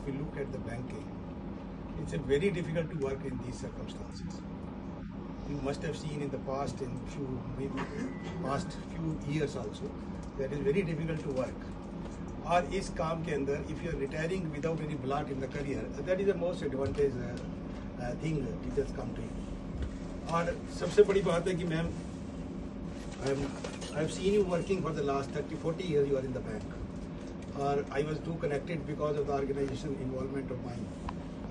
if you look at the banking, it's very difficult to work in these circumstances. You must have seen in the past, in past few years also, that is very difficult to work. और इस काम के अंदर if you are retiring without any blot in the career, that is the most advantage thing which has come to you. और सबसे बड़ी बात है कि ma'am, I have seen you working for the last 30-40 years. You are in the bank. और I was too connected because of the organization involvement of mine.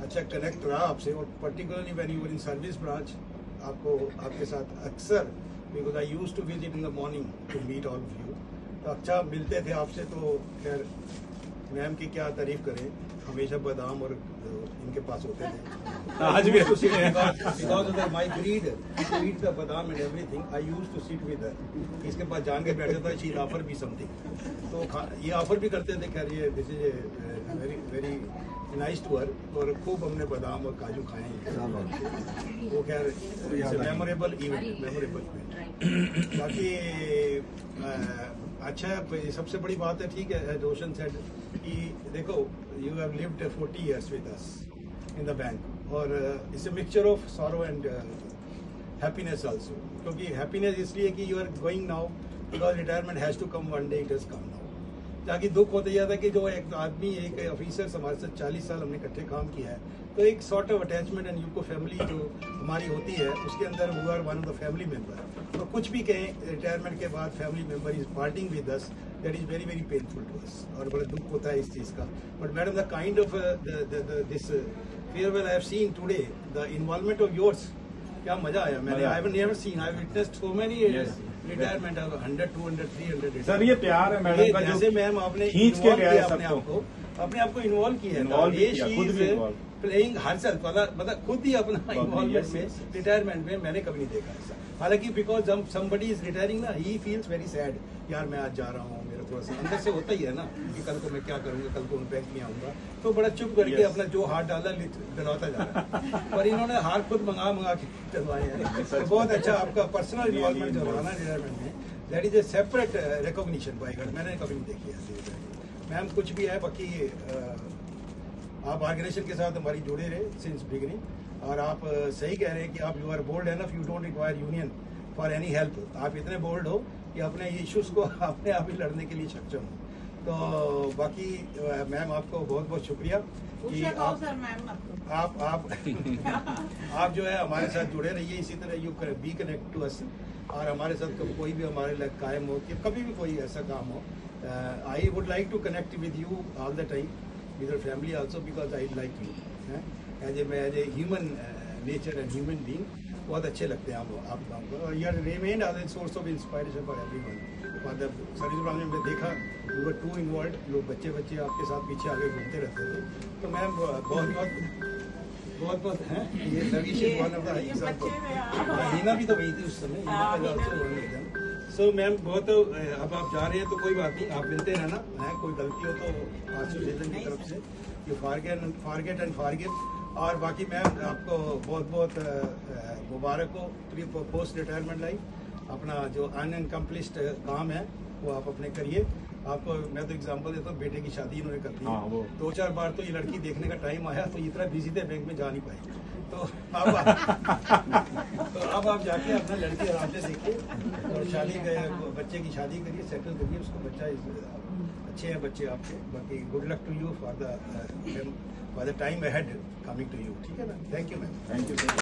अच्छा connect रहा आपसे, और particularly when you were in service branch, आपको आपके साथ अक्सर, because I used to visit in the morning to meet all of you. तो अच्छा मिलते थे आपसे, तो खैर मैम की क्या तारीफ करें, हमेशा बादाम और इनके पास होते थे। आज भी because of my greed to eat the badam and everything, I used to sit with her. इसके पास जान के बैठता था, she offer me something. तो ये ऑफर भी करते थे, खैर ये this is very very nice to her, और खूब हमने बादाम और काजू खाए हैं। वो खैर मेमोरेबल इवेंट, बाकी अच्छा है। सबसे बड़ी बात है, ठीक है, रोशन सेड कि देखो you have lived 40 years with us in the bank, और it's a mixture of sorrow and happiness also, क्योंकि हैप्पीनेस इसलिए कि you are going now because retirement has to come one day, it has come now. ताकि दुख होता यह था कि जो एक आदमी, एक ऑफिसर हमारे साथ 40 साल हमने इकट्ठे काम किया है, तो एक sort of attachment and UCO family जो हमारी होती है, उसके अंदर we are one of the family member. तो कुछ भी कहें, रिटायरमेंट के बाद family member is parting with us, that is very very painful to us, और बड़ा दुख होता है इस चीज़ का। But madam, the kind of this farewell I have seen today, the involvement of yours, क्या मजा आया। मैंने I have never seen, I have witnessed so many retirement of 100, 200, 300। Sir ये प्यार है मैडम का, जैसे मैम आपने खींच के लिया अपने आप को इन्वॉल्व किया है, प्लेइंग हर साल, मतलब खुद ही अपना इन्वॉल्वमेंट में, रिटायरमेंट में मैंने कभी नहीं देखा ऐसा। हालांकि बिकॉज समबडी इज रिटायरिंग ना, ही फील्स वेरी सैड, यार मैं आज जा रहा हूँ, मेरा थोड़ा सा अंदर से होता ही है ना कि कल को मैं क्या करूँगा, कल को मैं बैंक में आऊँगा, तो बड़ा चुप करके अपना जो हाथ डाला दिलवाता जा रहा है। पर इन्होंने हार खुद मंगा के डलवाए हैं, तो बहुत अच्छा आपका पर्सनल इन्वॉल्वमेंट जो रहा ना रिटायरमेंट में, that is a separate recognition by God, मैंने कभी नहीं देखी ऐसी। मैम कुछ भी है, बाकी आप ऑर्गेनाइजेशन के साथ हमारी जुड़े रहे सिंस बिगिनिंग, और आप सही कह रहे हैं कि आप you are bold enough, you don't require union for any help. आप इतने बोल्ड हो कि अपने इश्यूज को अपने आप ही लड़ने के लिए सक्षम हो। तो बाकी मैम आपको बहुत बहुत शुक्रिया कि आप जो है हमारे साथ जुड़े रहिए, इसी तरह you be connect to us, और हमारे साथ कोई भी हमारे लिए कायम हो कि कभी भी कोई ऐसा काम हो। I would like to connect with you all the time, with your family also, because I like you as a human nature and human being, बहुत अच्छे लगते हैं आप हमको, और you remain as a source of inspiration for everyone। for the service branch में देखा you were too involved, लोग बच्चे आपके साथ पीछे आगे घूमते रहते थे, तो मैम बहुत हैं, ये service one of the example. Heena भी तो वही थी उस समय। सो मैम बहुत, अब आप जा रहे हैं तो कोई बात नहीं, आप मिलते रहना है, कोई गलती हो तो एसोसिएशन की तरफ से यू फॉरगेट एंड फॉरगिव। और बाकी मैम आपको बहुत मुबारक हो पोस्ट रिटायरमेंट लाइफ। अपना जो अनकम्प्लीस्ड काम है वो आप अपने करिए। आपको मैं तो एग्जांपल देता हूँ, बेटे की शादी इन्होंने कर दी, 2-4 बार तो ये लड़की देखने का टाइम आया, तो इतना बिजी थे बैंक में जा नहीं पाए। तो अब आप जाके अपना लड़की आराम से देखिए, और बच्चे की शादी करिए, सेटल करिए उसको। बच्चा अच्छे हैं बच्चे आपके। बाकी good luck to you for the time ahead coming to you. ठीक है ना, thank you ma'am. Thank you.